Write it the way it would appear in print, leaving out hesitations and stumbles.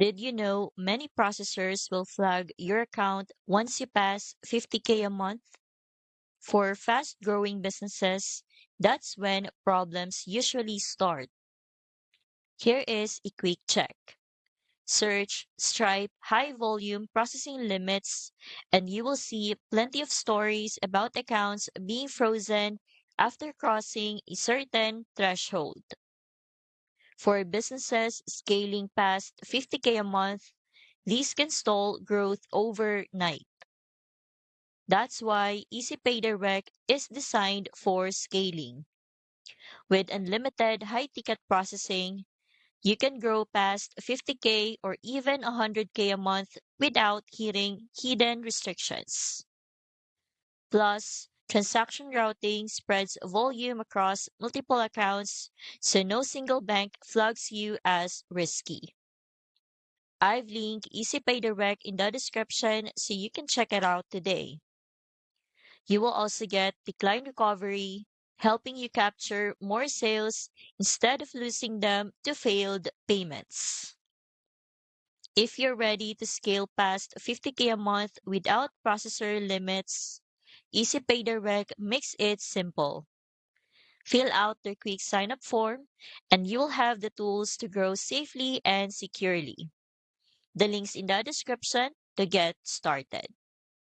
Did you know many processors will flag your account once you pass 50K a month? For fast growing businesses, that's when problems usually start. Here is a quick check. Search Stripe high volume processing limits, and you will see plenty of stories about accounts being frozen after crossing a certain threshold. For businesses scaling past 50K a month, these can stall growth overnight. That's why Easy Pay Direct is designed for scaling. With unlimited high ticket processing, you can grow past 50K or even 100K a month without hitting hidden restrictions. Plus, transaction routing spreads volume across multiple accounts, so no single bank flags you as risky. I've linked EasyPay Direct in the description so you can check it out today. You will also get decline recovery, helping you capture more sales instead of losing them to failed payments. If you're ready to scale past 50K a month without processor limits, EasyPay Direct makes it simple. Fill out the quick sign up form, and you will have the tools to grow safely and securely. The link's in the description to get started.